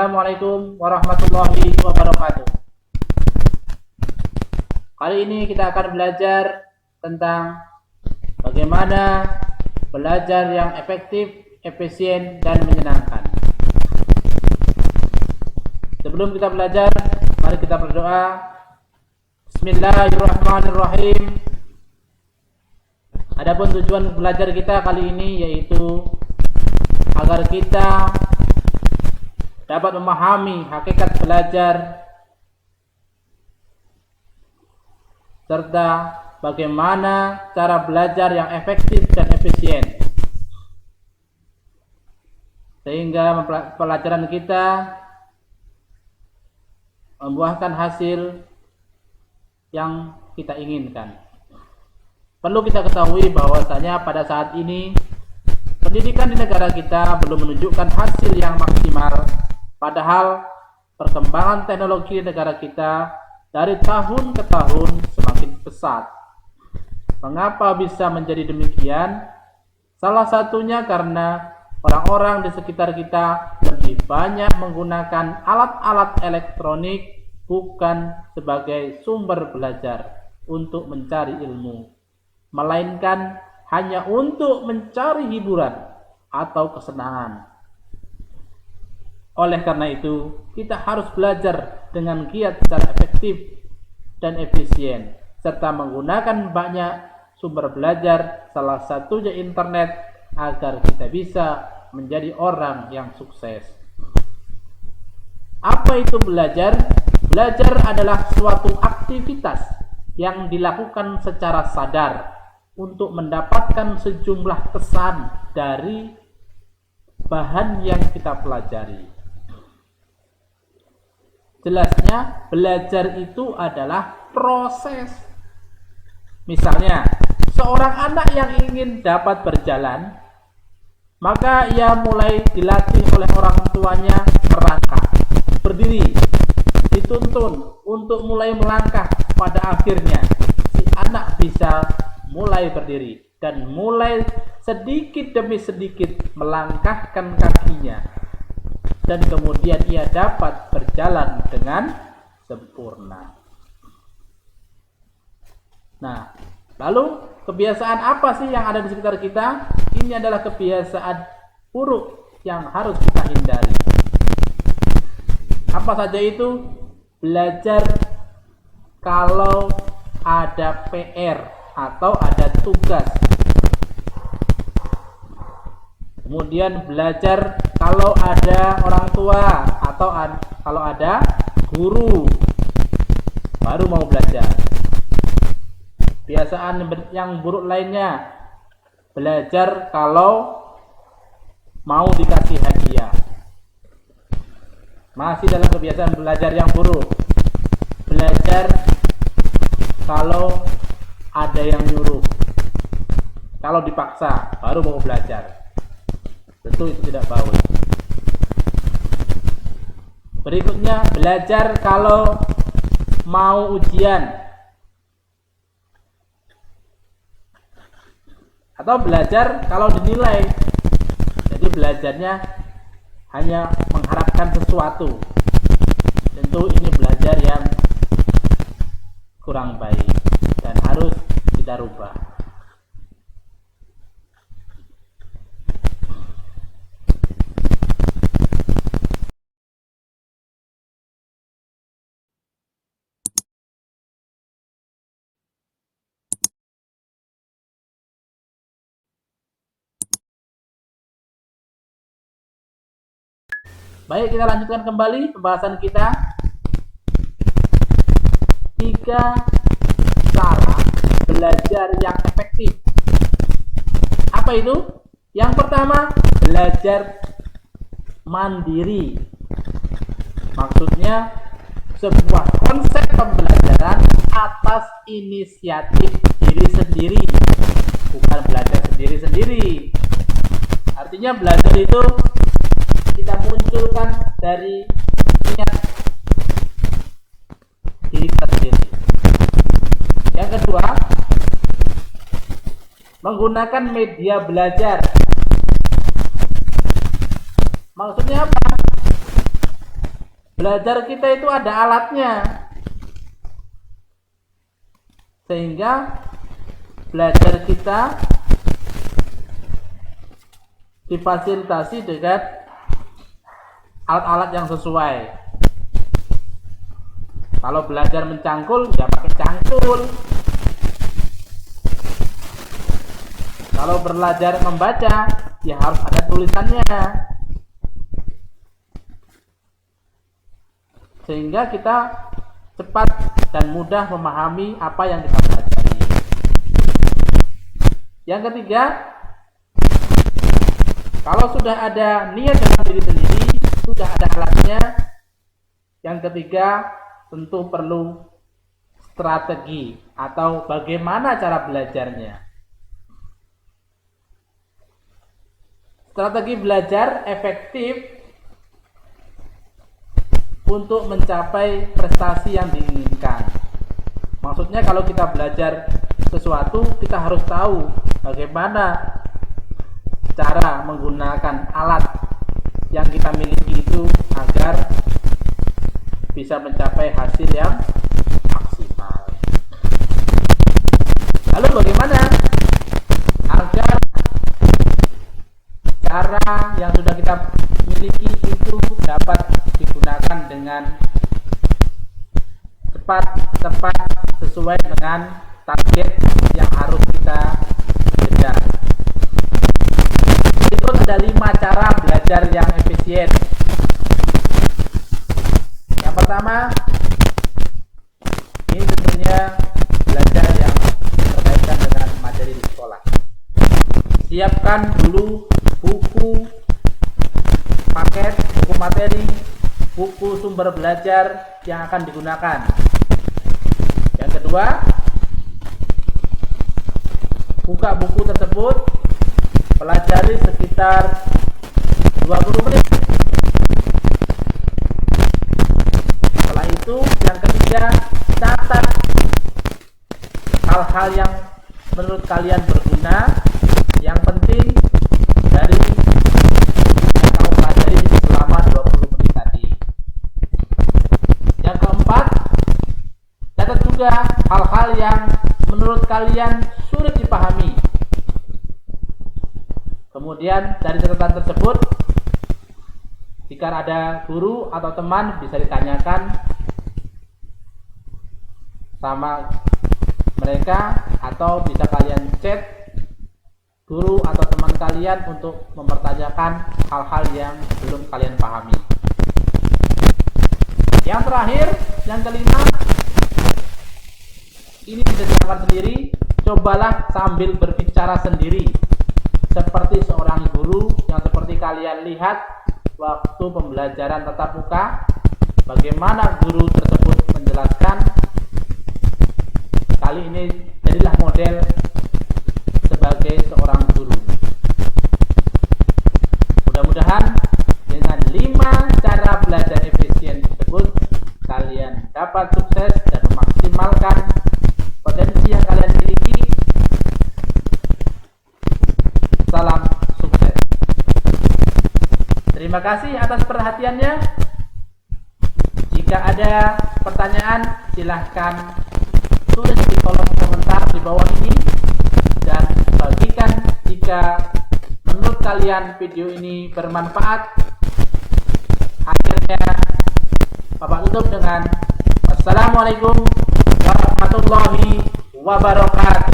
Assalamualaikum warahmatullahi wabarakatuh. Kali ini kita akan belajar tentang bagaimana belajar yang efektif, efisien, dan menyenangkan. Sebelum kita belajar, mari kita berdoa. Bismillahirrahmanirrahim. Adapun tujuan belajar kita kali ini yaitu agar kita dapat memahami hakikat belajar serta bagaimana cara belajar yang efektif dan efisien, sehingga pelajaran kita membuahkan hasil yang kita inginkan. Perlu kita ketahui bahwasanya pada saat ini pendidikan di negara kita belum menunjukkan hasil yang maksimal, padahal perkembangan teknologi di negara kita dari tahun ke tahun semakin pesat. Mengapa bisa menjadi demikian? Salah satunya karena orang-orang di sekitar kita lebih banyak menggunakan alat-alat elektronik bukan sebagai sumber belajar untuk mencari ilmu, melainkan hanya untuk mencari hiburan atau kesenangan. Oleh karena itu, kita harus belajar dengan giat secara efektif dan efisien, serta menggunakan banyak sumber belajar, salah satunya internet, agar kita bisa menjadi orang yang sukses. Apa itu belajar? Belajar adalah suatu aktivitas yang dilakukan secara sadar untuk mendapatkan sejumlah kesan dari bahan yang kita pelajari. Jelasnya, belajar itu adalah proses. Misalnya, seorang anak yang ingin dapat berjalan, maka ia mulai dilatih oleh orang tuanya merangkak, berdiri, dituntun untuk mulai melangkah. Pada akhirnya, si anak bisa mulai berdiri dan mulai sedikit demi sedikit melangkahkan kakinya, dan kemudian ia dapat berjalan dengan sempurna. Nah, lalu kebiasaan apa sih yang ada di sekitar kita? Ini adalah kebiasaan buruk yang harus kita hindari. Apa saja itu? Belajar kalau ada PR atau ada tugas. Kemudian belajar kalau ada orang tua atau kalau ada guru, baru mau belajar. Kebiasaan yang buruk lainnya, belajar kalau mau dikasih hadiah. Masih dalam kebiasaan belajar yang buruk, belajar kalau ada yang nyuruh, kalau dipaksa baru mau belajar. Tentu itu tidak baik. Berikutnya, belajar kalau mau ujian, atau belajar kalau dinilai. Jadi belajarnya hanya mengharapkan sesuatu. Tentu ini belajar yang kurang baik dan harus kita rubah. Baik, kita lanjutkan kembali pembahasan kita. 3 cara belajar yang efektif. Apa itu? Yang pertama, belajar mandiri. Maksudnya, sebuah konsep pembelajaran atas inisiatif diri sendiri, bukan belajar sendiri-sendiri. Artinya belajar itu kita munculkan dari niat diri kita sendiri. Yang kedua, menggunakan media belajar. Maksudnya apa? belajar kita itu ada alatnya, sehingga belajar kita difasilitasi dengan alat-alat yang sesuai. Kalau belajar mencangkul, ya pakai cangkul. Kalau belajar membaca, ya harus ada tulisannya, sehingga kita cepat dan mudah memahami apa yang kita pelajari. Yang ketiga, kalau sudah ada niat dalam diri sendiri, sudah ada alatnya. Yang ketiga, tentu perlu strategi atau bagaimana cara belajarnya. Strategi belajar efektif untuk mencapai prestasi yang diinginkan. Maksudnya kalau kita belajar sesuatu, kita harus tahu bagaimana cara menggunakan alat yang kita miliki itu agar bisa mencapai hasil yang maksimal. Lalu bagaimana agar cara yang sudah kita miliki itu dapat digunakan dengan cepat, tepat, sesuai dengan target yang harus kita kejar. Berikut ada 5 cara belajar yang efisien. Yang pertama, ini tentunya belajar yang berkaitan dengan materi di sekolah. Siapkan dulu buku paket, buku materi, buku sumber belajar yang akan digunakan. Yang kedua, buka buku tersebut, pelajari sekitar 20 menit. Setelah itu, yang ketiga, catat hal-hal yang menurut kalian berguna, yang penting dari yang kamu pelajari selama 20 menit tadi. Yang keempat, catat juga hal-hal yang menurut kalian sulit dipahami. Kemudian dari catatan tersebut, jika ada guru atau teman, bisa ditanyakan sama mereka, atau bisa kalian chat guru atau teman kalian untuk mempertanyakan hal-hal yang belum kalian pahami. Yang terakhir, yang kelima, ini bisa dilakukan sendiri. Cobalah sambil berbicara sendiri, seperti seorang guru yang seperti kalian lihat waktu pembelajaran tatap muka, bagaimana guru tersebut menjelaskan. Kali ini jadilah model sebagai seorang guru. Mudah-mudahan dengan 5 cara belajar efisien tersebut, kalian dapat sukses dan memaksimalkan potensi yang kalian miliki. Salam sukses. Terima kasih atas perhatiannya. Jika ada pertanyaan, silahkan tulis di kolom komentar di bawah ini, dan bagikan jika menurut kalian video ini bermanfaat. Akhirnya Bapak tutup dengan Assalamualaikum warahmatullahi wabarakatuh.